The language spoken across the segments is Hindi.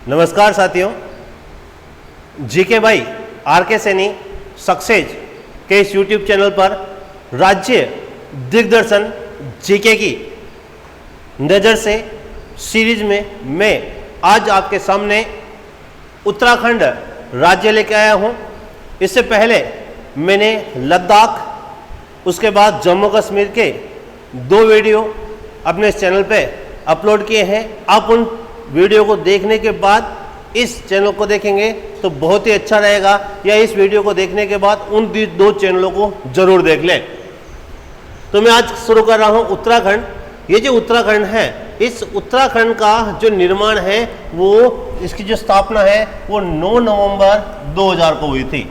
नमस्कार साथियों, जीके भाई आर.के. सैनी सक्सेस के इस यूट्यूब चैनल पर राज्य दिग्दर्शन जीके की नज़र से सीरीज में मैं आज आपके सामने उत्तराखंड राज्य लेके आया हूँ। इससे पहले मैंने लद्दाख, उसके बाद जम्मू कश्मीर के 2 वीडियो अपने इस चैनल पे अपलोड किए हैं। आप उन वीडियो को देखने के बाद इस चैनल को देखेंगे तो बहुत ही अच्छा रहेगा, या इस वीडियो को देखने के बाद उन 2 चैनलों को जरूर देख लें। तो मैं आज शुरू कर रहा हूँ उत्तराखंड। ये जो उत्तराखंड है, इस उत्तराखंड का जो निर्माण है वो, इसकी जो स्थापना है वो 9 नवंबर 2000 को हुई थी।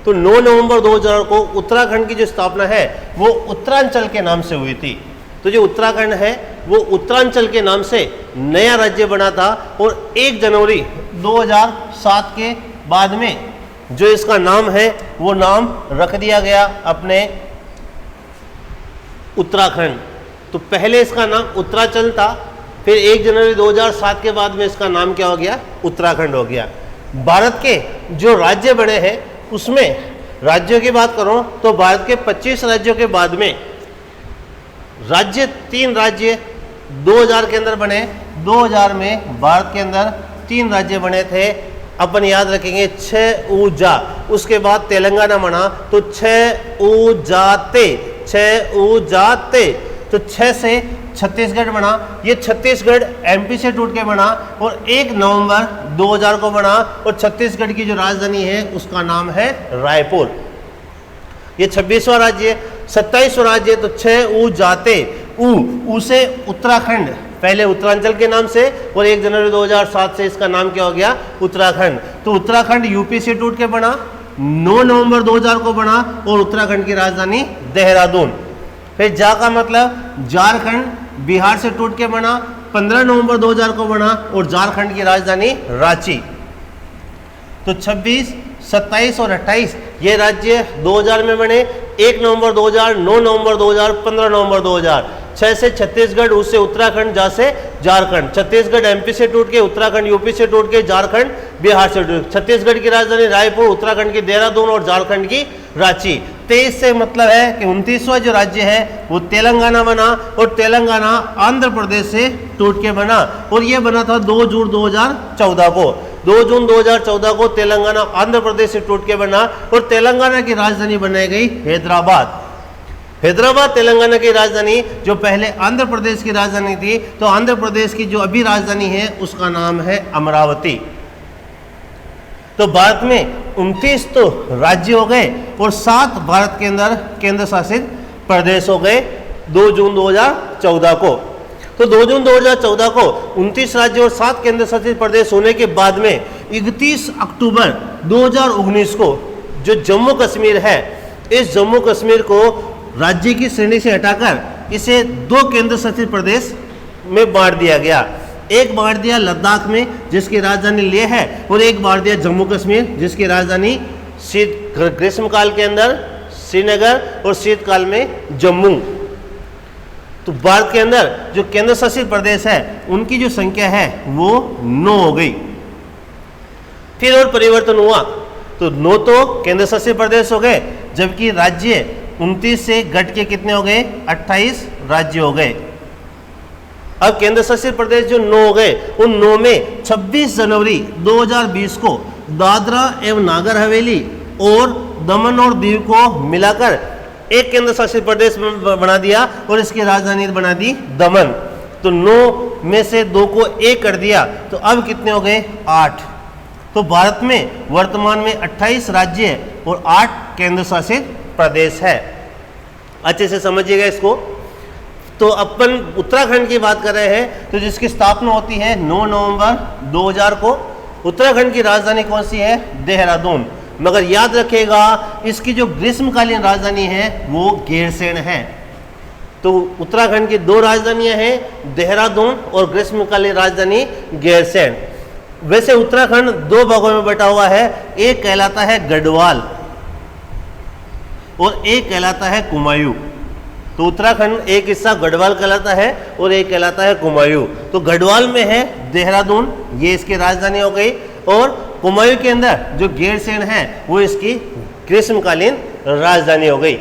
तो 9 नवंबर 2000 को उत्तराखंड की जो स्थापना है वो उत्तरांचल के नाम से हुई थी। तो जो उत्तराखंड है वो उत्तरांचल के नाम से नया राज्य बना था, और 1 जनवरी 2007 के बाद में जो इसका नाम है वो नाम रख दिया गया अपने उत्तराखंड। तो पहले इसका नाम उत्तरांचल था, फिर 1 जनवरी 2007 के बाद में इसका नाम क्या हो गया, उत्तराखंड हो गया। भारत के जो राज्य बने हैं उसमें राज्यों की बात करूं तो भारत के 25 राज्यों के बाद में राज्य 3 राज्य 2000 के अंदर बने। 2000 में भारत के अंदर 3 राज्य बने थे, अपन याद रखेंगे 6 ऊजा। उसके बाद तेलंगाना बना, तो 6 ऊजाते, तो 6 से छत्तीसगढ़ बना। ये छत्तीसगढ़ एमपी से टूट के बना और 1 नवंबर 2000 को बना, और छत्तीसगढ़ की जो राजधानी है उसका नाम है रायपुर। ये 26वां राज्य। 27वां राज्य तो 6 ऊजाते, ऊ से उत्तराखंड, पहले उत्तरांचल के नाम से, और 1 जनवरी 2007 से इसका नाम क्या हो गया, उत्तराखंड। तो उत्तराखंड यूपी से टूट के बना, 9 नवंबर 2000 को बना, और उत्तराखंड की राजधानी देहरादून। फिर जा का मतलब झारखंड, बिहार से टूट के बना, 15 नवंबर 2000 को बना, और झारखंड की राजधानी रांची। तो 26, 27 और 28 ये राज्य 2000 में बने। 1 नवंबर 2000, 9 नवंबर 2000, 15 नवंबर 2000। 6 से छत्तीसगढ़, उससे उत्तराखंड, जा से झारखंड। छत्तीसगढ़ एमपी से टूट के, उत्तराखंड यूपी से टूट के, झारखंड बिहार से टूट। छत्तीसगढ़ की राजधानी रायपुर, उत्तराखंड की देहरादून, और झारखंड की रांची। 23 से मतलब है कि 29वां जो राज्य है वो तेलंगाना बना, और तेलंगाना आंध्र प्रदेश से टूट के बना, और ये बना था 2 जून 2014 को। 2 जून 2014 को तेलंगाना आंध्र प्रदेश से टूट के बना, और तेलंगाना की राजधानी बनाई गई हैदराबाद। हैदराबाद तेलंगाना की राजधानी, जो पहले आंध्र प्रदेश की राजधानी थी, तो आंध्र प्रदेश की जो अभी राजधानी है उसका नाम है अमरावती। तो भारत में 29 तो राज्य हो गए, और 7 भारत के अंदर केंद्र शासित प्रदेश हो गए 2 जून 2014 को। तो 2 जून 2014 को 29 राज्य और 7 केंद्र शासित प्रदेश होने के बाद में 31 अक्टूबर 2019 को जो जम्मू कश्मीर है, इस जम्मू कश्मीर को राज्य की श्रेणी से हटाकर इसे 2 केंद्र शासित प्रदेश में बांट दिया गया। एक बांट दिया लद्दाख में, जिसकी राजधानी लेह है, और एक बांट दिया जम्मू कश्मीर, जिसकी राजधानी ग्रीष्मकाल के अंदर श्रीनगर और शीतकाल में जम्मू। तो भारत के अंदर जो केंद्र शासित प्रदेश है उनकी जो संख्या है वो 9 हो गई। फिर और परिवर्तन हुआ, तो 9 तो केंद्र शासित प्रदेश हो गए, जबकि राज्य 29 से घट के कितने हो गए, 28 राज्य हो गए। अब केंद्र शासित प्रदेश जो 9 हो गए, उन 9 में 26 जनवरी 2020 को दादरा एवं नागर हवेली और दमन और दीव को मिलाकर एक केंद्र शासित प्रदेश बना दिया, और इसकी राजधानी बना दी दमन। तो 9 में से 2 को 1 कर दिया, तो अब कितने हो गए, 8। तो भारत में वर्तमान में 28 राज्य और 8 केंद्र शासित प्रदेश है। अच्छे से समझिएगा इसको। तो अपन उत्तराखंड की बात कर रहे हैं, तो जिसकी स्थापना होती है 9 नवंबर 2000 को। उत्तराखंड की राजधानी कौन सी है, देहरादून। मगर याद रखिएगा, इसकी जो ग्रीष्मकालीन राजधानी है वो गैरसैंण है। तो उत्तराखंड की 2 राजधानियां हैं, देहरादून और ग्रीष्मकालीन राजधानी गैरसैंण। वैसे उत्तराखंड 2 भागों में बटा हुआ है, एक कहलाता है गढ़वाल और एक कहलाता है कुमायूं। तो उत्तराखंड एक हिस्सा गढ़वाल कहलाता है और एक कहलाता है कुमायूं। तो गढ़वाल में है देहरादून, ये इसकी राजधानी हो गई, और कुमायूं के अंदर जो गैरसैंण है वो इसकी ग्रीष्मकालीन राजधानी हो गई।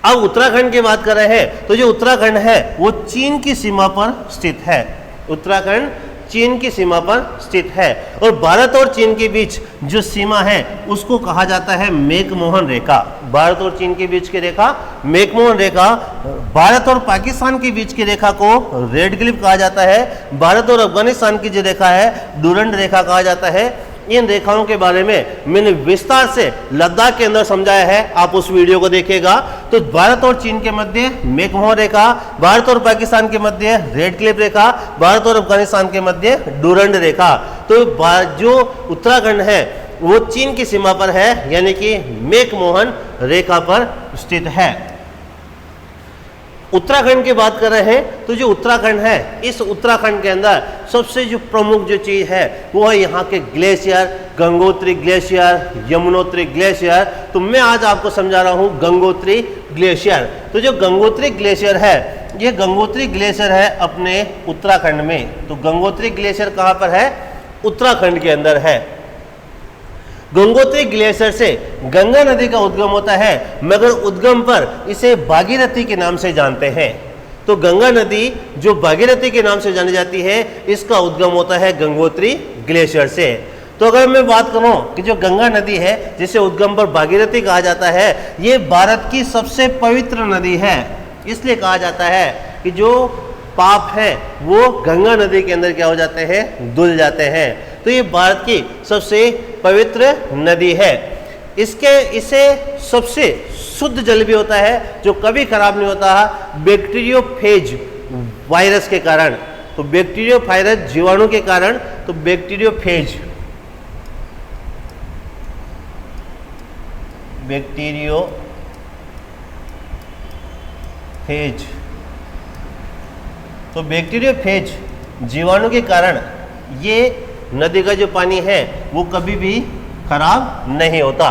अब उत्तराखंड की बात कर रहे हैं तो जो उत्तराखंड है वो चीन की सीमा पर स्थित है। उत्तराखंड चीन की सीमा पर स्थित है और भारत और चीन के बीच जो सीमा है उसको कहा जाता है मैकमोहन रेखा। भारत और चीन के बीच की रेखा मैकमोहन रेखा। भारत और पाकिस्तान के बीच की रेखा को रेड क्लिफ कहा जाता है। भारत और अफगानिस्तान की जो रेखा है डूरंड रेखा कहा जाता है। इन रेखाओं के बारे में मैंने विस्तार से लद्दाख के अंदर समझाया है, आप उस वीडियो को देखिएगा। तो भारत और चीन के मध्य मैकमोहन रेखा, भारत और पाकिस्तान के मध्य रेड क्लिफ रेखा, भारत और अफगानिस्तान के मध्य डूरंड रेखा। तो जो उत्तराखंड है वो चीन की सीमा पर है, यानी कि मैकमोहन रेखा पर स्थित है। उत्तराखंड की बात कर रहे हैं तो जो उत्तराखंड है, इस उत्तराखंड के अंदर सबसे जो प्रमुख जो चीज है वो है यहाँ के glacier, Gangotri glacier, Yamunotri glacier. तो मैं आज आपको समझा रहा हूँ गंगोत्री ग्लेशियर। तो जो गंगोत्री ग्लेशियर है, ये गंगोत्री ग्लेशियर है अपने उत्तराखंड में। तो गंगोत्री ग्लेशियर कहाँ पर है? उत्तराखंड के अंदर है। गंगोत्री ग्लेशियर से गंगा नदी का उद्गम होता है, मगर उद्गम पर इसे भागीरथी के नाम से जानते हैं। तो गंगा नदी जो भागीरथी के नाम से जानी जाती है, इसका उद्गम होता है गंगोत्री ग्लेशियर से। तो अगर मैं बात करूं कि जो गंगा नदी है जिसे उद्गम पर भागीरथी कहा जाता है, ये भारत की सबसे पवित्र नदी है। इसलिए कहा जाता है कि जो पाप है वो गंगा नदी के अंदर क्या हो जाते हैं? धुल जाते हैं। तो ये भारत की सबसे पवित्र नदी है। इसे सबसे शुद्ध जल भी होता है जो कभी खराब नहीं होता बैक्टीरियोफेज वायरस के कारण। तो बैक्टीरियोफायरस जीवाणु के कारण, तो बैक्टीरियोफेज तो बैक्टीरियोफेज जीवाणु के कारण ये नदी का जो पानी है वो कभी भी खराब नहीं होता।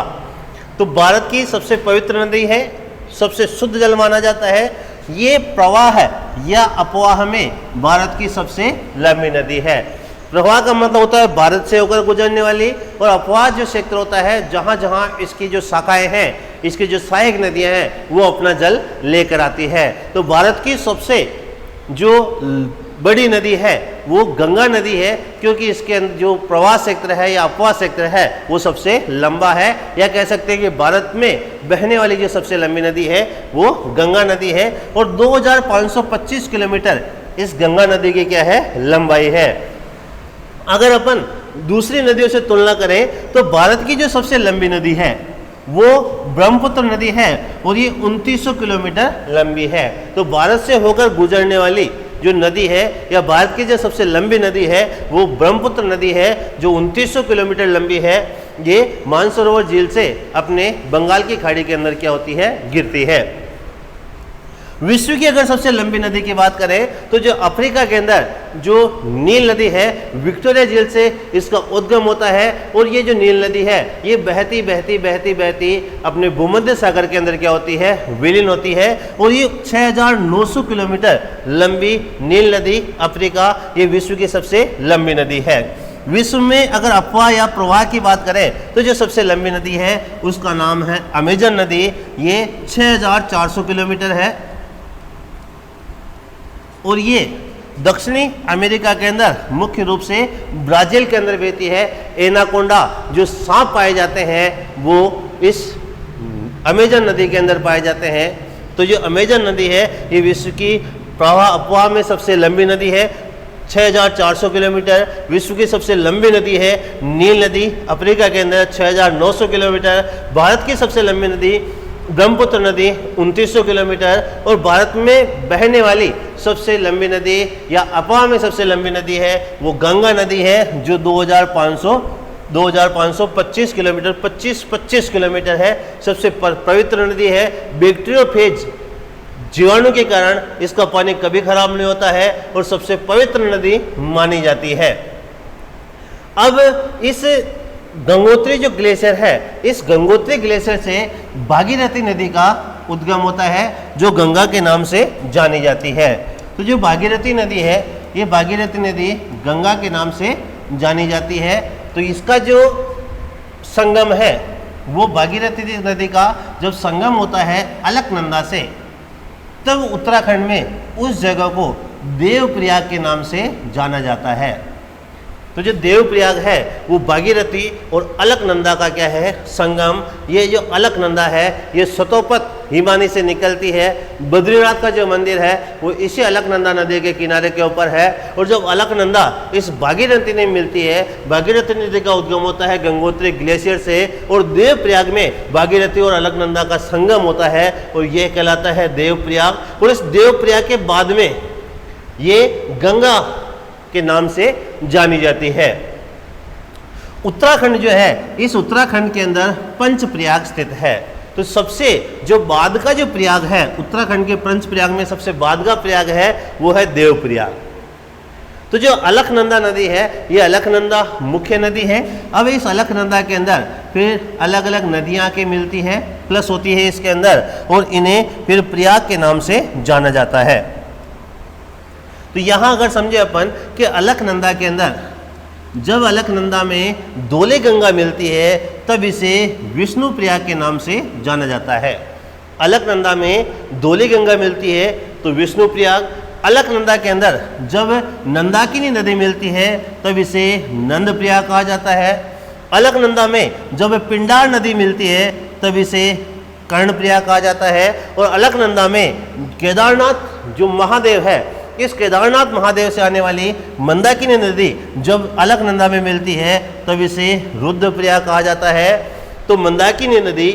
तो भारत की सबसे पवित्र नदी है, सबसे शुद्ध जल माना जाता है। ये प्रवाह या अपवाह में भारत की सबसे लंबी नदी है। प्रवाह का मतलब होता है भारत से होकर गुजरने वाली, और अपवाह जो क्षेत्र होता है जहाँ जहाँ इसकी जो शाखाएं हैं, इसकी जो सहायक नदियाँ हैं वो अपना जल लेकर आती है। तो भारत की सबसे जो बड़ी नदी है वो गंगा नदी है, क्योंकि इसके अंदर जो प्रवाह क्षेत्र है या अपवाह क्षेत्र है वो सबसे लंबा है। या कह सकते हैं कि भारत में बहने वाली जो सबसे लंबी नदी है वो गंगा नदी है, और 2525 किलोमीटर इस गंगा नदी की क्या है? लंबाई है। अगर अपन दूसरी नदियों से तुलना करें तो भारत की जो सबसे लंबी नदी है वो ब्रह्मपुत्र नदी है, और ये 2900 किलोमीटर लंबी है। तो भारत से होकर गुजरने वाली जो नदी है या भारत की जो सबसे लंबी नदी है वो ब्रह्मपुत्र नदी है, जो 2900 किलोमीटर लंबी है। ये मानसरोवर झील से अपने बंगाल की खाड़ी के अंदर क्या होती है? गिरती है। विश्व की अगर सबसे लंबी नदी की बात करें तो जो अफ्रीका के अंदर जो नील नदी है, विक्टोरिया झील से इसका उद्गम होता है, और ये जो नील नदी है ये बहती बहती बहती बहती अपने भूमध्य सागर के अंदर क्या होती है? विलीन होती है। और ये 6900 किलोमीटर लंबी नील नदी अफ्रीका, ये विश्व की सबसे लंबी नदी है। विश्व में अगर अपवाह या प्रवाह की बात करें तो जो सबसे लंबी नदी है उसका नाम है अमेजन नदी। ये 6400 किलोमीटर है, और ये दक्षिणी अमेरिका के अंदर मुख्य रूप से ब्राजील के अंदर बहती है। एनाकोंडा जो सांप पाए जाते हैं वो इस अमेजन नदी के अंदर पाए जाते हैं। तो जो अमेजन नदी है ये विश्व की प्रवाह अपवाह में सबसे लंबी नदी है, 6400 किलोमीटर। विश्व की सबसे लंबी नदी है नील नदी अफ्रीका के अंदर 6900 किलोमीटर। भारत की सबसे लंबी नदी ब्रह्मपुत्र नदी 2900 किलोमीटर, और भारत में बहने वाली सबसे लंबी नदी या अपवाह में सबसे लंबी नदी है वो गंगा नदी है, जो 2525 किलोमीटर 25 किलोमीटर है। सबसे पवित्र नदी है। बैक्टीरियोफेज जीवाणु के कारण इसका पानी कभी खराब नहीं होता है, और सबसे पवित्र नदी मानी जाती है। अब इस गंगोत्री जो ग्लेशियर है, इस गंगोत्री ग्लेशियर से भागीरथी नदी का उद्गम होता है जो गंगा के नाम से जानी जाती है। तो जो भागीरथी नदी है, ये भागीरथी नदी गंगा के नाम से जानी जाती है। तो इसका जो संगम है वो भागीरथी नदी का जब संगम होता है अलकनंदा से, तब उत्तराखंड में उस जगह को देवप्रयाग के नाम से जाना जाता है। तो जो देवप्रयाग है वो भागीरथी और अलकनंदा का क्या है, संगम। ये जो अलकनंदा है ये सतोपत हिमानी से निकलती है। बद्रीनाथ का जो मंदिर है वो इसी अलकनंदा नदी के किनारे के ऊपर है। और जब अलकनंदा इस भागीरथी में मिलती है, भागीरथी नदी का उद्गम होता है गंगोत्री ग्लेशियर से, और देवप्रयाग में भागीरथी और अलकनंदा का संगम होता है और ये कहलाता है देवप्रयाग। और इस देवप्रयाग के बाद में ये गंगा के नाम से जानी जाती है। उत्तराखंड जो है, इस उत्तराखंड के अंदर पंचप्रयाग स्थित है। तो सबसे जो बाद का जो प्रयाग है उत्तराखंड के पंचप्रयाग में सबसे बाद का प्रयाग है वो है देवप्रयाग। तो जो अलकनंदा नदी है ये अलकनंदा मुख्य नदी है। अब इस अलकनंदा के अंदर फिर अलग अलग नदियां के मिलती है, प्लस होती है इसके अंदर, और इन्हें फिर प्रयाग के नाम से जाना जाता है। तो यहाँ अगर समझे अपन कि अलकनंदा के अंदर जब अलकनंदा में धौली गंगा मिलती है तब इसे विष्णु प्रयाग के नाम से जाना जाता है। अलकनंदा में धौली गंगा मिलती है तो विष्णु प्रयाग। अलकनंदा के अंदर जब नंदाकिनी नदी मिलती है तब इसे नंद प्रयाग कहा जाता है। अलकनंदा में जब पिंडार नदी मिलती है तब इसे कर्ण प्रयाग कहा जाता है। और अलकनंदा में केदारनाथ जो महादेव है, इस केदारनाथ महादेव से आने वाली मंदाकिनी नदी जब अलकनंदा में मिलती है तब इसे रुद्रप्रयाग कहा जाता है। तो मंदाकिनी नदी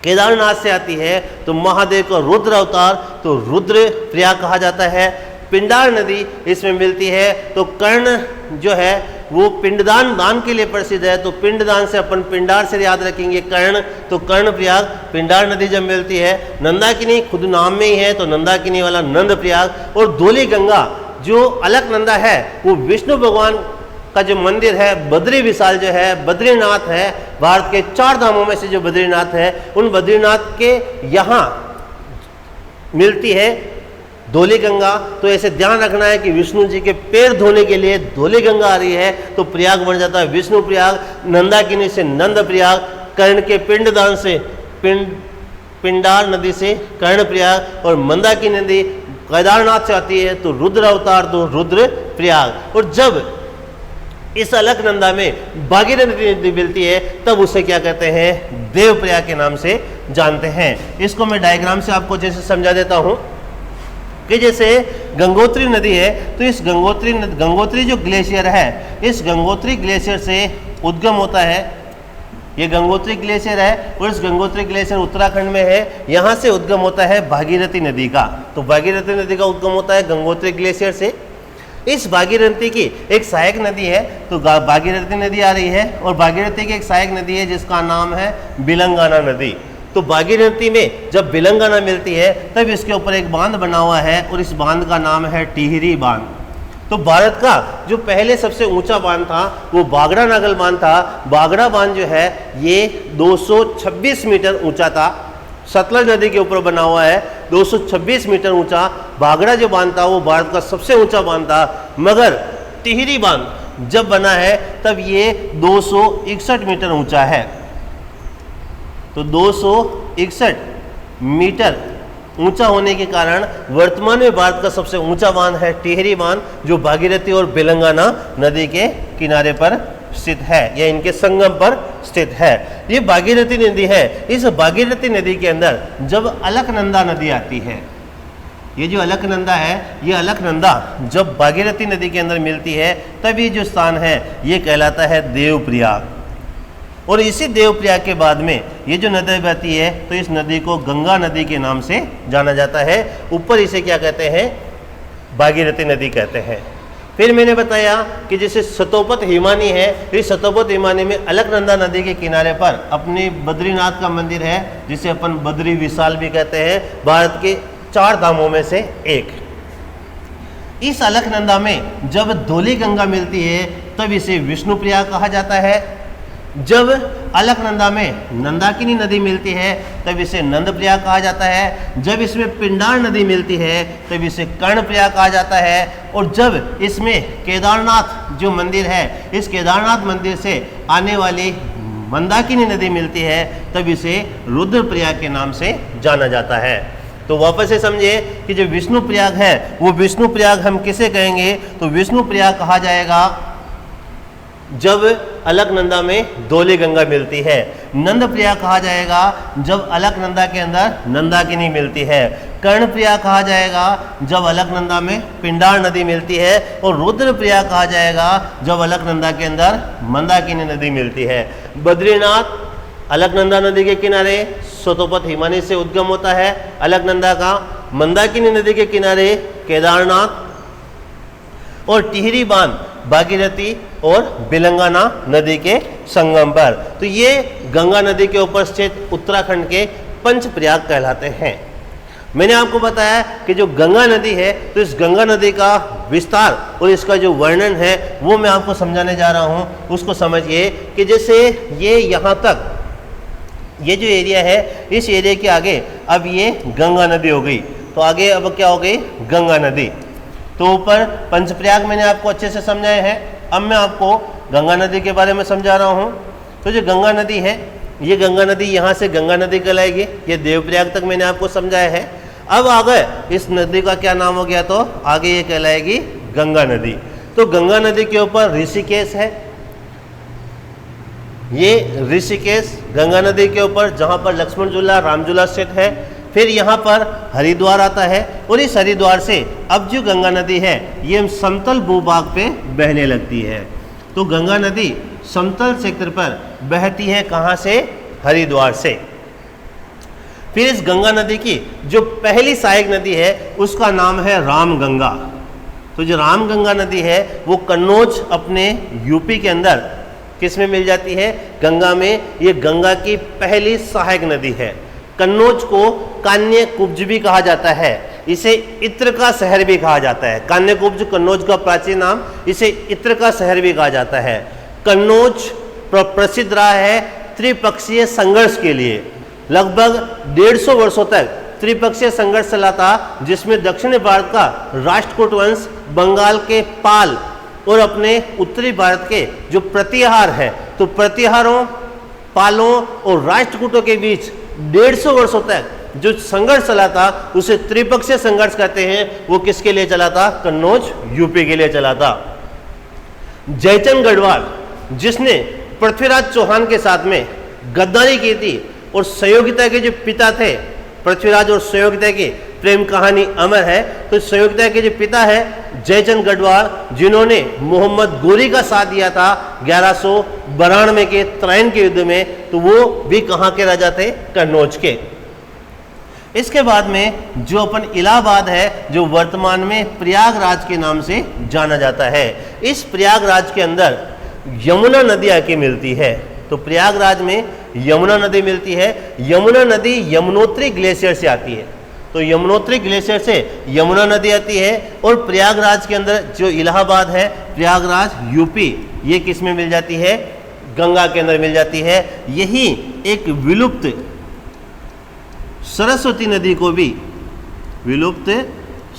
केदारनाथ से आती है तो महादेव का रुद्र अवतार, तो रुद्र प्रयाग कहा जाता है। पिंडार नदी इसमें मिलती है तो कर्ण जो है वो पिंडदान दान के लिए प्रसिद्ध है, तो पिंडदान से अपन पिंडार से याद रखेंगे कर्ण, तो कर्ण प्रयाग। पिंडार नदी जब मिलती है, नंदाकिनी खुद नाम में ही है तो नंदाकिनी वाला नंद प्रयाग। और धौली गंगा जो अलकनंदा है वो विष्णु भगवान का जो मंदिर है बद्री विशाल जो है, बद्रीनाथ है, भारत के 4 धामों में से जो बद्रीनाथ है, उन बद्रीनाथ के यहाँ मिलती है धौली गंगा। तो ऐसे ध्यान रखना है कि विष्णु जी के पैर धोने के लिए धौली गंगा आ रही है तो प्रयाग बन जाता है विष्णु प्रयाग। नंदाकिनी से नंद प्रयाग, कर्ण के पिंडदान से पिंडार नदी से कर्ण प्रयाग, और मंदाकिनी नदी केदारनाथ से आती है तो रुद्र अवतार, तो रुद्र प्रयाग। और जब इस अलकनंदा में भागीरथी नदी मिलती है तब उसे क्या कहते हैं, देवप्रयाग के नाम से जानते हैं। इसको मैं डायग्राम से आपको जैसे समझा देता हूँ कि जैसे गंगोत्री नदी है तो इस गंगोत्री जो ग्लेशियर है, इस गंगोत्री ग्लेशियर से उद्गम होता है। ये गंगोत्री ग्लेशियर है और इस गंगोत्री ग्लेशियर उत्तराखंड में है, यहाँ से उद्गम होता है भागीरथी नदी का। तो भागीरथी नदी का उद्गम होता है गंगोत्री ग्लेशियर से। इस भागीरथी की एक सहायक नदी है, तो भागीरथी नदी आ रही है, और भागीरथी की एक सहायक नदी है जिसका नाम है बिलंगाना नदी। तो भागीरथी में जब बिलंगाना मिलती है तब इसके ऊपर एक बांध बना हुआ है और इस बांध का नाम है टिहरी बांध। तो भारत का जो पहले सबसे ऊंचा बांध था वो बागड़ा नागल बांध था। बागड़ा बांध जो है ये 226 मीटर ऊंचा था, सतलज नदी के ऊपर बना हुआ है, 226 मीटर ऊंचा। बागड़ा जो बांध था वो भारत का सबसे ऊंचा बांध था, मगर टिहरी बांध जब बना है तब ये 261 मीटर ऊंचा है। तो 261 मीटर ऊंचा होने के कारण वर्तमान में भारत का सबसे ऊंचा बांध है टिहरी बांध, जो भागीरथी और बिलंगाना नदी के किनारे पर स्थित है या इनके संगम पर स्थित है। ये भागीरथी नदी है। इस भागीरथी नदी के अंदर जब अलकनंदा नदी आती है, ये जो अलकनंदा है, ये अलकनंदा जब भागीरथी नदी के अंदर मिलती है तब ये जो स्थान है ये कहलाता है देवप्रयाग। और इसी देवप्रयाग के बाद में ये जो नदी बहती है तो इस नदी को गंगा नदी के नाम से जाना जाता है। ऊपर इसे क्या कहते हैं, भागीरथी नदी कहते हैं। फिर मैंने बताया कि जैसे सतोपत हिमानी है, इस सतोपत हिमानी में अलकनंदा नदी के किनारे पर अपनी बद्रीनाथ का मंदिर है जिसे अपन बद्री विशाल भी कहते हैं, भारत के 4 धामों में से एक। इस अलकनंदा में जब धौली गंगा मिलती है तब इसे विष्णु प्रयाग कहा जाता है। जब अलकनंदा में नंदाकिनी नदी मिलती है तब इसे नंद प्रयाग कहा जाता है। जब इसमें पिंडार नदी मिलती है तब इसे कर्ण प्रयाग कहा जाता है। और जब इसमें केदारनाथ जो मंदिर है, इस केदारनाथ मंदिर से आने वाली मंदाकिनी नदी मिलती है तब इसे रुद्रप्रयाग के नाम से जाना जाता है। तो वापस से समझिए कि जो विष्णु प्रयाग है वो विष्णु प्रयाग हम किसे कहेंगे, तो विष्णु प्रयाग कहा जाएगा जब अलकनंदा में धौली गंगा मिलती है। नंद प्रयाग कहा जाएगा जब अलकनंदा के अंदर नंदाकिनी मिलती है। कर्ण प्रयाग कहा जाएगा जब अलकनंदा में पिंडार नदी मिलती है। और रुद्र प्रयाग कहा जाएगा जब अलकनंदा के अंदर मंदाकिनी नदी मिलती है। बद्रीनाथ अलकनंदा नदी के किनारे स्वतोपथ हिमानी से उद्गम होता है अलकनंदा का। मंदाकिनी नदी के किनारे केदारनाथ। और टिहरी बांध भागीरथी और बिलंगाना नदी के संगम पर। तो ये गंगा नदी के ऊपर स्थित उत्तराखंड के पंच प्रयाग कहलाते हैं। मैंने आपको बताया कि जो गंगा नदी है, तो इस गंगा नदी का विस्तार और इसका जो वर्णन है वो मैं आपको समझाने जा रहा हूँ। उसको समझिए कि जैसे ये यहाँ तक ये जो एरिया है, इस एरिया के आगे अब ये गंगा नदी हो गई, तो आगे अब क्या हो गई, गंगा नदी। तो ऊपर पंचप्रयाग मैंने आपको अच्छे से समझाए हैं। अब मैं आपको गंगा नदी के बारे में समझा रहा हूँ। तो जो गंगा नदी है, ये गंगा नदी यहाँ से गंगा नदी कहलाएगी। ये देवप्रयाग तक मैंने आपको समझाया है। अब आगे इस नदी का क्या नाम हो गया, तो आगे ये कहलाएगी गंगा नदी। तो गंगा नदी के ऊपर ऋषिकेश है। ये ऋषिकेश गंगा नदी के ऊपर जहाँ पर लक्ष्मण झूला राम झूला स्थित है। फिर यहाँ पर हरिद्वार आता है और इस हरिद्वार से अब जो गंगा नदी है ये समतल भूभाग पे बहने लगती है। तो गंगा नदी समतल क्षेत्र पर बहती है, कहाँ से, हरिद्वार से। फिर इस गंगा नदी की जो पहली सहायक नदी है उसका नाम है रामगंगा। तो जो रामगंगा नदी है वो कन्नौज अपने यूपी के अंदर किस में मिल जाती है, गंगा में। ये गंगा की पहली सहायक नदी है। कन्नौज को कान्य कुब्ज भी कहा जाता है। इसे इत्र का शहर भी कहा जाता है। कान्य कुब्ज कन्नौज का प्राचीन नाम, इसे इत्र का शहर भी कहा जाता है। कन्नौज प्रसिद्ध रहा है त्रिपक्षीय संघर्ष के लिए। लगभग 150 वर्षों तक त्रिपक्षीय संघर्ष चला था, जिसमें दक्षिणी भारत का राष्ट्रकूट वंश, बंगाल के पाल और अपने उत्तरी भारत के जो प्रतिहार है, तो प्रतिहारों, पालों और राष्ट्रकूटों के बीच 150 वर्षों तक जो संघर्ष चला था उसे त्रिपक्षीय संघर्ष कहते हैं। वो किसके लिए चला था, कन्नौज यूपी के लिए चला था। जयचंद गढ़वाल जिसने पृथ्वीराज चौहान के साथ में गद्दारी की थी और सहयोगिता के जो पिता थे, पृथ्वीराज और सहयोगिता की प्रेम कहानी अमर है। तो सहयोगिता के जो पिता है जयचंद गढ़वाल, जिन्होंने मोहम्मद गोरी का साथ दिया था 1192 के त्रैन के युद्ध में, तो वो भी कहाँ के राजा थे, कन्नौज के। इसके बाद में जो अपन इलाहाबाद है, जो वर्तमान में प्रयागराज के नाम से जाना जाता है, इस प्रयागराज के अंदर यमुना नदी आके मिलती है। तो प्रयागराज में यमुना नदी मिलती है। यमुना नदी यमुनोत्री ग्लेशियर से आती है। तो यमुनोत्री ग्लेशियर से यमुना नदी आती है। और प्रयागराज के अंदर जो इलाहाबाद है, प्रयागराज यूपी, ये किस में मिल जाती है, गंगा के अंदर मिल जाती है। यही एक विलुप्त सरस्वती नदी को भी, विलुप्त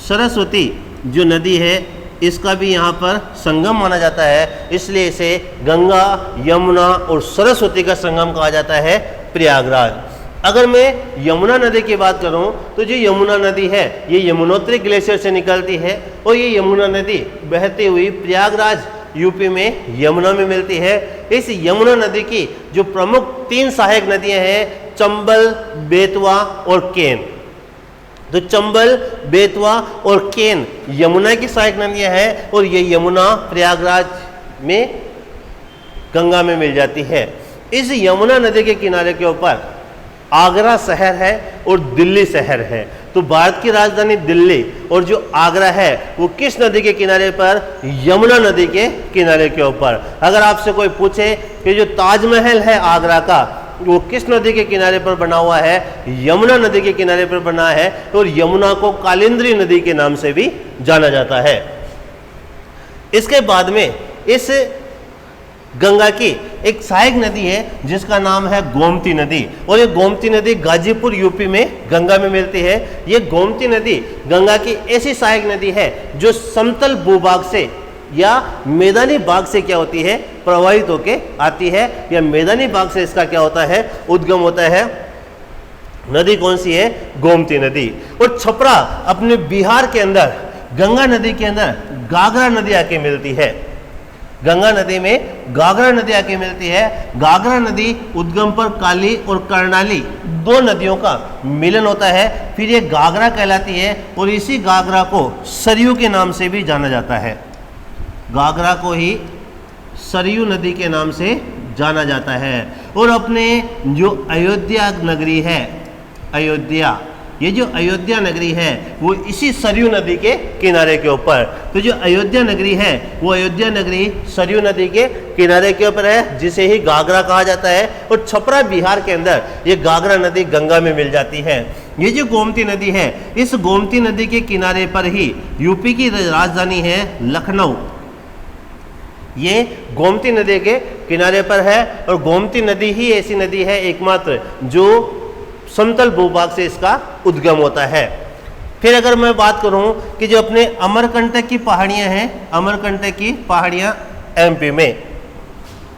सरस्वती जो नदी है, इसका भी यहाँ पर संगम माना जाता है। इसलिए इसे गंगा, यमुना और सरस्वती का संगम कहा जाता है प्रयागराज। अगर मैं यमुना नदी की बात करूं तो जो यमुना नदी है ये यमुनोत्री ग्लेशियर से निकलती है और ये यमुना नदी बहती हुई प्रयागराज यूपी में यमुना में मिलती है। इस यमुना नदी की जो प्रमुख 3 सहायक नदियां हैं, चंबल, बेतवा और केन। तो चंबल, बेतवा और केन यमुना की सहायक नदियां हैं और ये यमुना प्रयागराज में गंगा में मिल जाती है। इस यमुना नदी के किनारे के ऊपर आगरा शहर है और दिल्ली शहर है। तो भारत की राजधानी दिल्ली और जो आगरा है वो किस नदी के किनारे पर, यमुना नदी के किनारे के ऊपर। अगर आपसे कोई पूछे कि जो ताजमहल है आगरा का, वो किस नदी के किनारे पर बना हुआ है, यमुना नदी के किनारे पर बना है। और यमुना को कालिंदी नदी के नाम से भी जाना जाता है। इसके बाद में इस गंगा की एक सहायक नदी है जिसका नाम है गोमती नदी, और ये गोमती नदी गाजीपुर यूपी में गंगा में मिलती है। ये गोमती नदी गंगा की ऐसी सहायक नदी है जो समतल भूभाग से या मैदानी भाग से क्या होती है, प्रवाहित होके आती है, या मैदानी भाग से इसका क्या होता है, उद्गम होता है। नदी कौन सी है, गोमती नदी। और छपरा अपने बिहार के अंदर गंगा नदी के अंदर घाघरा नदी आके मिलती है। गंगा नदी में घाघरा नदी आके मिलती है। घाघरा नदी उद्गम पर काली और कर्णाली दो नदियों का मिलन होता है, फिर ये घाघरा कहलाती है, और इसी घाघरा को सरयू के नाम से भी जाना जाता है। घाघरा को ही सरयू नदी के नाम से जाना जाता है। और अपने जो अयोध्या नगरी है, अयोध्या, ये जो अयोध्या नगरी है वो इसी सरयू नदी के किनारे के ऊपर, तो जो अयोध्या नगरी है वो अयोध्या नगरी सरयू नदी के किनारे के ऊपर है, जिसे ही घाघरा कहा जाता है। और छपरा बिहार के अंदर ये घाघरा नदी गंगा में मिल जाती है। ये जो गोमती नदी है, इस गोमती नदी के किनारे पर ही यूपी की राजधानी है लखनऊ। ये गोमती नदी के किनारे पर है, और गोमती नदी ही ऐसी नदी है एकमात्र जो समतल भूभाग से इसका उद्गम होता है। फिर अगर मैं बात करूं कि जो अपने अमरकंटक की पहाड़ियां हैं, अमरकंटक की पहाड़ियां एमपी में,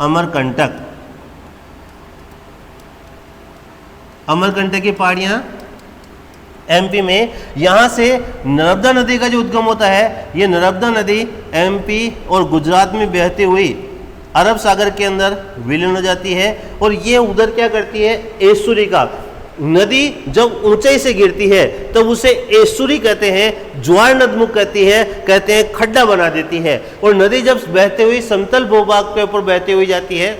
अमरकंटक की पहाड़ियां एमपी में, यहाँ से नर्मदा नदी का जो उद्गम होता है, ये नर्मदा नदी एमपी और गुजरात में बहती हुई अरब सागर के अंदर विलीन हो जाती है। और ये उधर क्या करती है, एस्चुरी का, नदी जब ऊंचाई से गिरती है तब उसे एस्चुरी कहते हैं, ज्वार नदमुख कहते हैं, खड्डा बना देती है। और नदी जब बहते हुई समतल भूभाग के ऊपर बहती हुई जाती है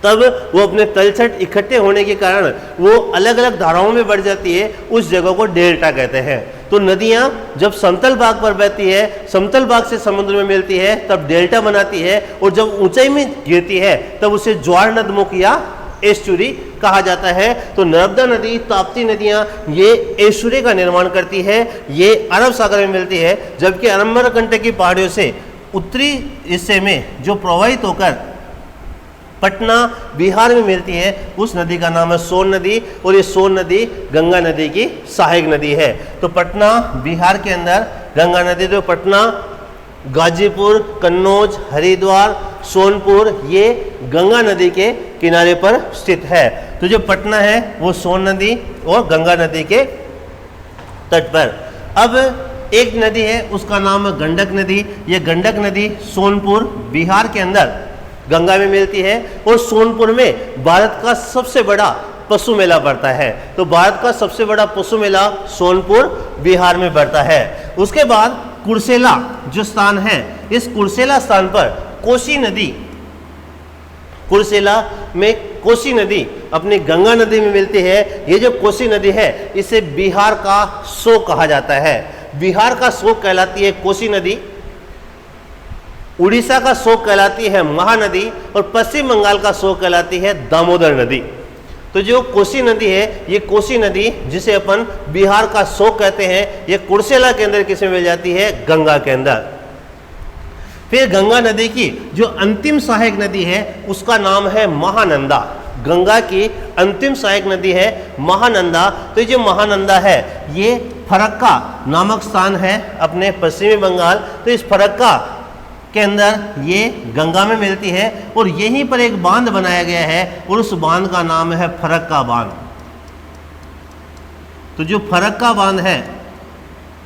तब वो अपने तलछट इकट्ठे होने के कारण वो अलग अलग धाराओं में बढ़ जाती है, उस जगह को डेल्टा कहते हैं। तो नदियाँ जब समतल भाग पर बहती है, समतल भाग से समुद्र में मिलती है, तब डेल्टा बनाती है, और जब ऊंचाई में गिरती है तब उसे ज्वार नदमुख या एस्चुरी कहा जाता है। तो नर्मदा नदी, ताप्ती नदियाँ ये एस्चुरी का निर्माण करती है, ये अरब सागर में मिलती है। जबकि अमरकंटक की पहाड़ियों से उत्तरी हिस्से में जो प्रवाहित होकर पटना बिहार में मिलती है, उस नदी का नाम है सोन नदी, और ये सोन नदी गंगा नदी की सहायक नदी है। तो पटना बिहार के अंदर गंगा नदी, तो पटना, गाजीपुर, कन्नौज, हरिद्वार, सोनपुर ये गंगा नदी के किनारे पर स्थित है। तो जो पटना है वो सोन नदी और गंगा नदी के तट पर। अब एक नदी है उसका नाम है गंडक नदी। ये गंडक नदी सोनपुर बिहार के अंदर गंगा में मिलती है, और सोनपुर में भारत का सबसे बड़ा पशु मेला बढ़ता है। तो भारत का सबसे बड़ा पशु मेला सोनपुर बिहार में बढ़ता है। उसके बाद कुर्सेला जो स्थान है, इस कुर्सेला स्थान पर कोसी नदी, कुर्सेला में कोसी नदी अपनी गंगा नदी में मिलती है। ये जो कोसी नदी है इसे बिहार का शोक कहा जाता है। बिहार का शोक कहलाती है कोसी नदी, उड़ीसा का शोक कहलाती है महानदी, और पश्चिम बंगाल का शोक कहलाती है दामोदर नदी। तो जो कोसी नदी है, ये कोसी नदी जिसे अपन बिहार का शोक कहते हैं, ये कुर्सेला के अंदर किसमें मिल जाती है, गंगा के अंदर। फिर गंगा नदी की जो अंतिम सहायक नदी है उसका नाम है महानंदा। गंगा की अंतिम सहायक नदी है महानंदा। तो ये जो महानंदा है ये फरक्का नामक स्थान है अपने पश्चिमी बंगाल। तो इस फरक्का के अंदर ये गंगा में मिलती है, और यहीं पर एक बांध बनाया गया है, और उस बांध का नाम है फरक्का बांध। तो जो फरक्का बांध है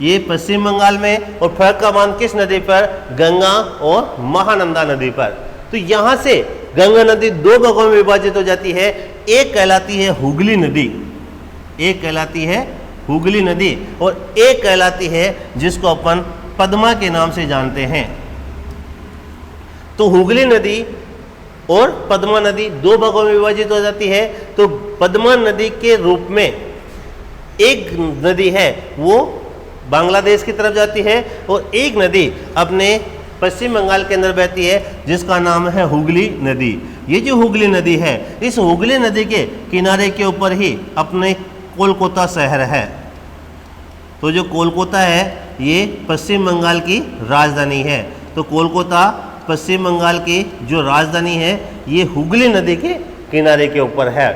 ये पश्चिम बंगाल में, और फरक्का बांध किस नदी पर, गंगा और महानंदा नदी पर। तो यहाँ से गंगा नदी दो भागों में विभाजित हो जाती है। एक कहलाती है हुगली नदी, एक कहलाती है हुगली नदी, और एक कहलाती है जिसको अपन पद्मा के नाम से जानते हैं। तो हुगली नदी और पद्मा नदी दो भागों में विभाजित हो जाती है। तो पद्मा नदी के रूप में एक नदी है वो बांग्लादेश की तरफ जाती है, और एक नदी अपने पश्चिम बंगाल के अंदर बहती है जिसका नाम है हुगली नदी। ये जो हुगली नदी है, इस हुगली नदी के किनारे के ऊपर ही अपने कोलकाता शहर है। तो जो कोलकाता है ये पश्चिम बंगाल की राजधानी है। तो कोलकाता पश्चिम बंगाल की जो राजधानी है ये हुगली नदी के किनारे के ऊपर है।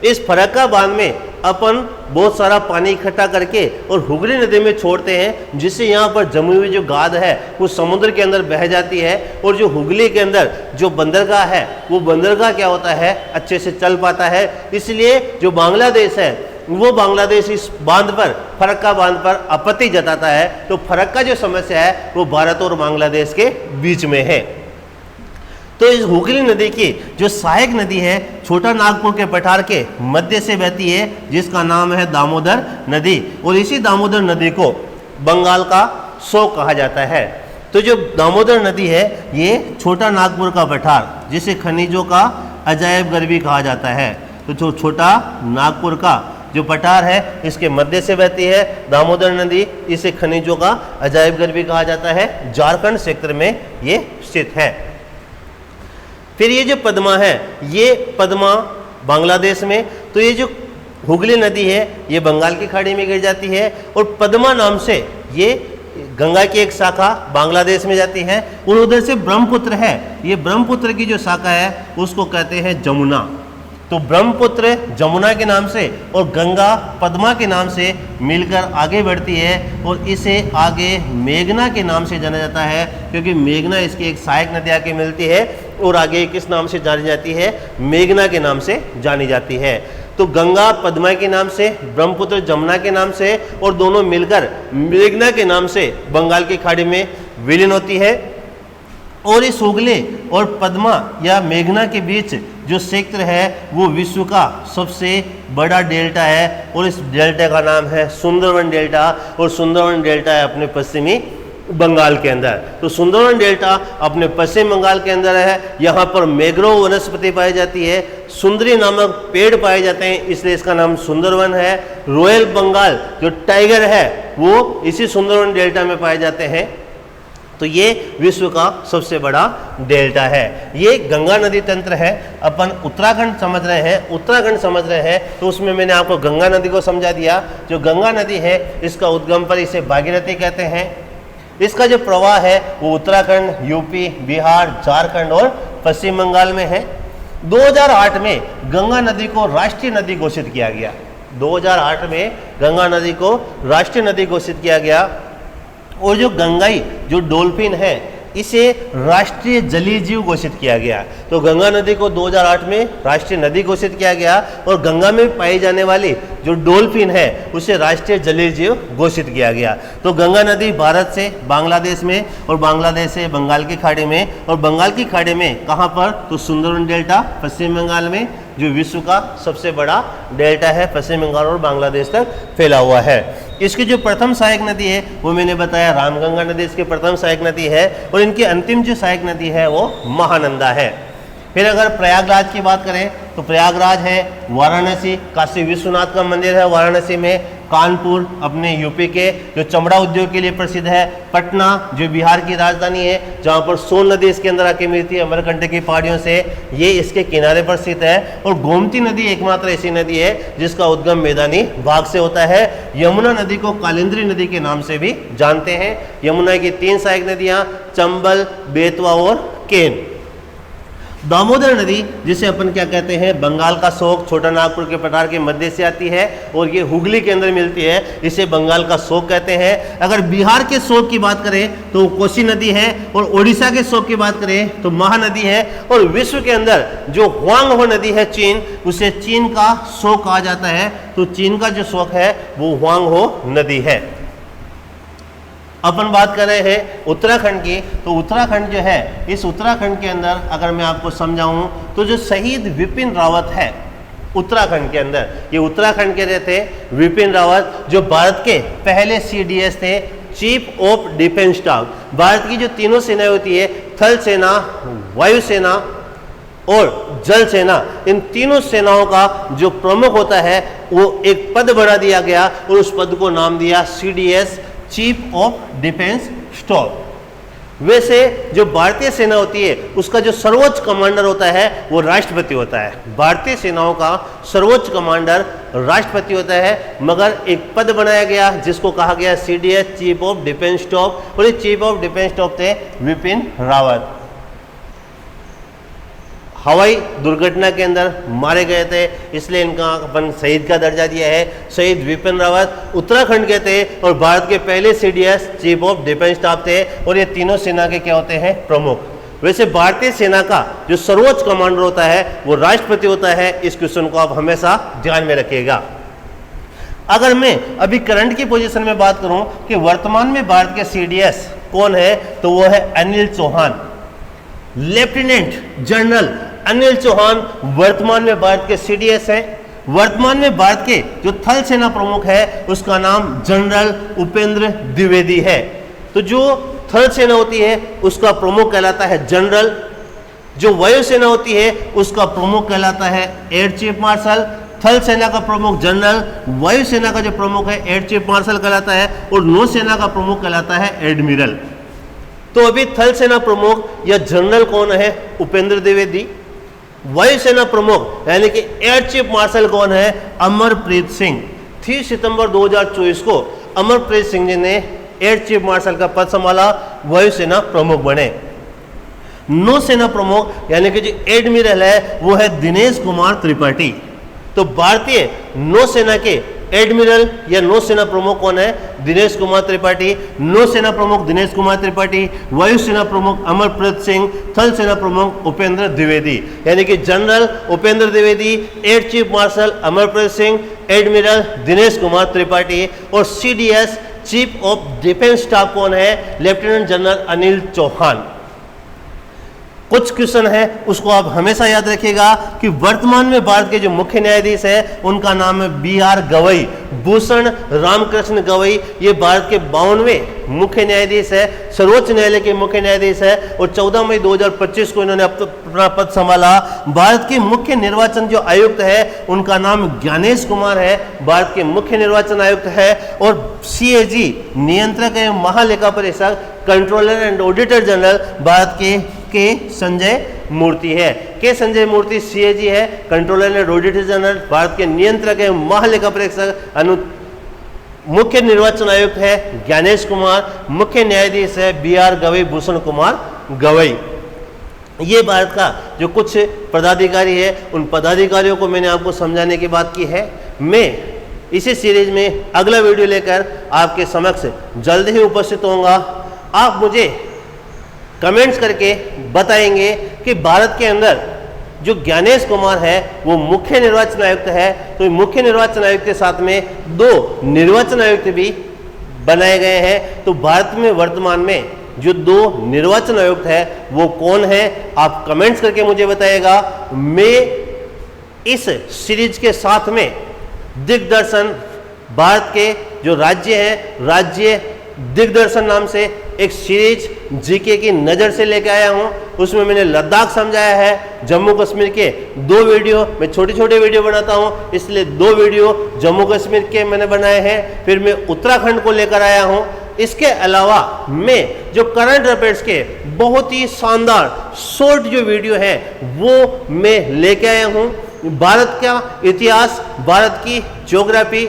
इस फरक्का बांध में अपन बहुत सारा पानी इकट्ठा करके और हुगली नदी में छोड़ते हैं, जिससे यहाँ पर जमी हुई जो गाद है वो समुद्र के अंदर बह जाती है और जो हुगली के अंदर जो बंदरगाह है वो बंदरगाह क्या होता है, अच्छे से चल पाता है। इसलिए जो बांग्लादेश है वो बांग्लादेश इस बांध पर, फरक्का बांध पर आपत्ति जताता है। तो फरक्का जो समस्या है वो भारत और बांग्लादेश के बीच में है। तो इस हुगली नदी की जो सहायक नदी है छोटा नागपुर के पठार के मध्य से बहती है, जिसका नाम है दामोदर नदी, और इसी दामोदर नदी को बंगाल का शोक कहा जाता है। तो जो दामोदर नदी है ये छोटा नागपुर का पठार, जिसे खनिजों का अजायब घर भी कहा जाता है, तो जो छोटा नागपुर का जो पठार है इसके मध्य से बहती है दामोदर नदी, इसे खनिजों का अजायब घर भी कहा जाता है। झारखंड क्षेत्र में ये स्थित है। फिर ये जो पद्मा है ये पद्मा बांग्लादेश में, तो ये जो हुगली नदी है ये बंगाल की खाड़ी में गिर जाती है, और पद्मा नाम से ये गंगा की एक शाखा बांग्लादेश में जाती है, और उधर से ब्रह्मपुत्र है, ये ब्रह्मपुत्र की जो शाखा है उसको कहते हैं जमुना। तो ब्रह्मपुत्र जमुना के नाम से और गंगा पद्मा के नाम से मिलकर आगे बढ़ती है, और इसे आगे मेघना के नाम से जाना जाता है, क्योंकि मेघना इसकी एक सहायक नदी आके मिलती है, और आगे किस नाम से जानी जाती है, मेघना के नाम से जानी जाती है। तो गंगा पद्मा के नाम से, ब्रह्मपुत्र जमुना के नाम से, और दोनों मिलकर मेघना के नाम से बंगाल की खाड़ी में विलीन होती है। और इस हुगली और पद्मा या मेघना के बीच जो क्षेत्र है वो विश्व का सबसे बड़ा डेल्टा है, और इस डेल्टा का नाम है सुंदरवन डेल्टा, और सुंदरवन डेल्टा है अपने पश्चिमी बंगाल के अंदर। तो सुंदरवन डेल्टा अपने पश्चिम बंगाल के अंदर है। यहाँ पर मैंग्रोव वनस्पति पाई जाती है, सुंदरी नामक पेड़ पाए जाते हैं, इसलिए इसका नाम सुंदरवन है। रॉयल बंगाल जो टाइगर है वो इसी सुंदरवन डेल्टा में पाए जाते हैं। तो ये विश्व का सबसे बड़ा डेल्टा है। ये गंगा नदी तंत्र है। अपन उत्तराखंड समझ रहे हैं, उत्तराखंड समझ रहे हैं, तो उसमें मैंने आपको गंगा नदी को समझा दिया। जो गंगा नदी है इसका उद्गम पर इसे भागीरथी कहते हैं। इसका जो प्रवाह है वो उत्तराखंड, यूपी, बिहार, झारखंड और पश्चिम बंगाल में है। 2008 में गंगा नदी को राष्ट्रीय नदी घोषित किया गया। 2008 में गंगा नदी को राष्ट्रीय नदी घोषित किया गया। और जो गंगाई जो डॉल्फिन है इसे राष्ट्रीय जलीय जीव घोषित किया गया। तो गंगा नदी को 2008 में राष्ट्रीय नदी घोषित किया गया, और गंगा में पाई जाने वाली जो डॉल्फिन है उसे राष्ट्रीय जलीय जीव घोषित किया गया। तो गंगा नदी भारत से बांग्लादेश में, और बांग्लादेश से बंगाल की खाड़ी में, और बंगाल की खाड़ी में कहाँ पर, तो सुंदरवन डेल्टा पश्चिम बंगाल में, जो विश्व का सबसे बड़ा डेल्टा है, पश्चिम बंगाल और बांग्लादेश तक फैला हुआ है। इसकी जो प्रथम सहायक नदी है वो मैंने बताया रामगंगा नदी इसकी प्रथम सहायक नदी है, और इनकी अंतिम जो सहायक नदी है वो महानंदा है। फिर अगर प्रयागराज की बात करें तो प्रयागराज है, वाराणसी काशी विश्वनाथ का मंदिर है वाराणसी में, कानपुर अपने यूपी के जो चमड़ा उद्योग के लिए प्रसिद्ध है, पटना जो बिहार की राजधानी है जहाँ पर सोन नदी इसके अंदर आके मिलती है अमरकंटक की पहाड़ियों से, ये इसके किनारे पर स्थित है। और गोमती नदी एकमात्र ऐसी नदी है जिसका उद्गम मैदानी भाग से होता है। यमुना नदी को कालिंदी नदी के नाम से भी जानते हैं। यमुना की 3 सहायक नदियाँ चंबल, बेतवा और केन। दामोदर नदी जिसे अपन क्या कहते हैं बंगाल का शोक, छोटा नागपुर के पठार के मध्य से आती है और ये हुगली के अंदर मिलती है, इसे बंगाल का शोक कहते हैं। अगर बिहार के शोक की बात करें तो कोसी नदी है, और उड़ीसा के शोक की बात करें तो महानदी है, और विश्व के अंदर जो हुआंगहो नदी है चीन, उसे चीन का शोक कहा जाता है। तो चीन का जो शोक है वो हुआंगहो नदी है। अपन बात कर रहे हैं उत्तराखंड की, तो उत्तराखंड जो है, इस उत्तराखंड के अंदर अगर मैं आपको समझाऊं तो जो शहीद विपिन रावत है उत्तराखंड के अंदर, ये उत्तराखंड के रहते विपिन रावत जो भारत के पहले CDS थे, chief of defence staff. Bharat की जो तीनों सेनाएं होती है, थल सेना, वायुसेना और जल सेना, इन तीनों सेनाओं का जो प्रमुख होता है वो एक पद बढ़ा दिया गया और उस पद को नाम दिया CDS, chief of defence staff. वैसे जो भारतीय सेना होती है उसका जो सर्वोच्च कमांडर होता है वो राष्ट्रपति होता है। भारतीय सेनाओं का सर्वोच्च कमांडर राष्ट्रपति होता है, मगर एक पद बनाया गया जिसको कहा गया CDS, chief of defence staff, और ये चीफ ऑफ डिफेंस स्टाफ थे विपिन रावत। हवाई दुर्घटना के अंदर मारे गए थे, इसलिए इनका अपन शहीद का दर्जा दिया है। शहीद विपिन रावत उत्तराखंड के थे और भारत के पहले CDS chief of defence staff थे और ये तीनों सेना के क्या होते हैं, प्रमुख। वैसे भारतीय सेना का जो सर्वोच्च कमांडर होता है वो राष्ट्रपति होता है। इस क्वेश्चन को आप हमेशा ध्यान में रखिएगा। अगर मैं अभी करंट की पोजीशन में बात करूं कि वर्तमान में भारत के CDS कौन है, तो वो है अनिल चौहान। लेफ्टिनेंट जनरल अनिल चौहान वर्तमान में भारत के CDS हैं। वर्तमान में भारत के जो थल सेना प्रमुख है उसका नाम जनरल उपेंद्र द्विवेदी है। तो जो थल सेना होती है उसका प्रमुख कहलाता है जनरल, जो वायुसेना होती है उसका प्रमुख कहलाता है एयर चीफ मार्शल। थल सेना का प्रमुख जनरल, वायुसेना का जो प्रमुख है एयर चीफ मार्शल कहलाता है और नौसेना का प्रमुख कहलाता है एडमिरल। तो अभी थल सेना प्रमुख या जनरल कौन है, उपेंद्र द्विवेदी। वायुसेना प्रमुख यानी कि एयर चीफ मार्शल कौन है, अमरप्रीत सिंह। 3 सितंबर 2024 को अमरप्रीत सिंह जी ने एयर चीफ मार्शल का पद संभाला, वायुसेना प्रमुख बने। नौसेना प्रमुख यानी कि जो एडमिरल है वो है दिनेश कुमार त्रिपाठी। तो भारतीय नौसेना के एडमिरल या नौसेना प्रमुख कौन है, दिनेश कुमार त्रिपाठी। नौसेना प्रमुख दिनेश कुमार त्रिपाठी, वायुसेना प्रमुख अमरप्रीत सिंह, थल सेना प्रमुख उपेंद्र द्विवेदी। यानी कि general Upendra Dwivedi, air chief marshal Amarpreet Singh, admiral Dinesh Kumar Tripathi और CDS chief of defence staff कौन है, लेफ्टिनेंट जनरल अनिल चौहान। कुछ क्वेश्चन है उसको आप हमेशा याद रखिएगा कि वर्तमान में भारत के जो मुख्य न्यायाधीश है उनका नाम है BR गवई, भूषण रामकृष्ण गवई। ये भारत के 52वें मुख्य न्यायाधीश है, सर्वोच्च न्यायालय के मुख्य न्यायाधीश है और 14 मई 2025 को इन्होंने अपना पद संभाला। भारत के मुख्य निर्वाचन जो आयुक्त है उनका नाम ज्ञानेश कुमार है, भारत के मुख्य निर्वाचन आयुक्त है। और CAG नियंत्रक एवं महालेखा परीक्षक, controller and auditor general Bharat के संजय मूर्ति है। के संजय मूर्ति CAG है, controller and auditor general Bharat के नियंत्रक एवं महालेखा परीक्षक। मुख्य निर्वाचन आयुक्त है ज्ञानेश कुमार, मुख्य न्यायाधीश है BR गवई, भूषण कुमार गवई। ये भारत का जो कुछ पदाधिकारी है उन पदाधिकारियों को मैंने आपको समझाने की बात की है। मैं इसी सीरीज में अगला वीडियो लेकर आपके समक्ष जल्द ही उपस्थित होऊंगा। आप मुझे कमेंट्स करके बताएंगे कि भारत के अंदर जो ज्ञानेश कुमार है वो मुख्य निर्वाचन आयुक्त है, तो मुख्य निर्वाचन आयुक्त के साथ में 2 निर्वाचन आयुक्त भी बनाए गए हैं। तो भारत में वर्तमान में जो 2 निर्वाचन आयुक्त है वो कौन है, आप कमेंट्स करके मुझे बताइएगा। मैं इस सीरीज के साथ में दिग्दर्शन भारत के जो राज्य हैं, राज्य दिग्दर्शन नाम से एक सीरीज जीके की नज़र से लेके आया हूं। उसमें मैंने लद्दाख समझाया है, जम्मू कश्मीर के 2 वीडियो, मैं छोटे छोटे वीडियो बनाता हूं इसलिए 2 वीडियो जम्मू कश्मीर के मैंने बनाए हैं। फिर मैं उत्तराखंड को लेकर आया हूं। इसके अलावा मैं जो करंट अफेयर्स के बहुत ही शानदार शॉर्ट जो वीडियो है वो मैं लेके आया हूं। भारत का इतिहास, भारत की ज्योग्राफी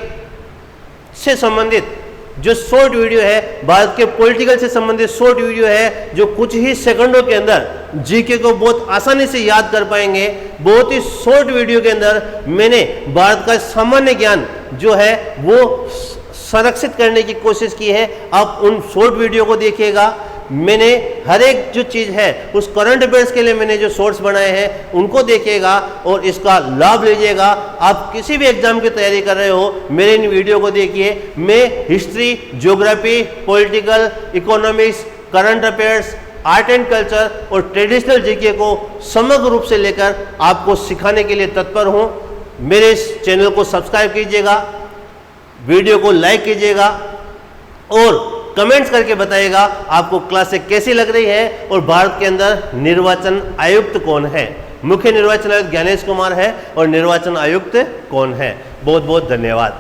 से संबंधित जो शॉर्ट वीडियो है, भारत के पॉलिटिकल से संबंधित शॉर्ट वीडियो है जो कुछ ही सेकंडों के अंदर जीके को बहुत आसानी से याद कर पाएंगे। बहुत ही शॉर्ट वीडियो के अंदर मैंने भारत का सामान्य ज्ञान जो है वो संरक्षित करने की कोशिश की है। आप उन शॉर्ट वीडियो को देखिएगा। मैंने हर एक जो चीज़ है उस करंट अफेयर्स के लिए मैंने जो शॉर्ट्स बनाए हैं उनको देखिएगा और इसका लाभ लीजिएगा। आप किसी भी एग्जाम की तैयारी कर रहे हो मेरे इन वीडियो को देखिए। मैं history, geography, political, economics, current affairs, art and culture और ट्रेडिशनल जीके को समग्र रूप से लेकर आपको सिखाने के लिए तत्पर हूँ। मेरे इस चैनल को सब्सक्राइब कीजिएगा, वीडियो को लाइक कीजिएगा और कमेंट्स करके बताइएगा आपको क्लासें कैसी लग रही है और भारत के अंदर निर्वाचन आयुक्त कौन है। मुख्य निर्वाचन आयुक्त ज्ञानेश कुमार है और निर्वाचन आयुक्त कौन है। बहुत बहुत धन्यवाद।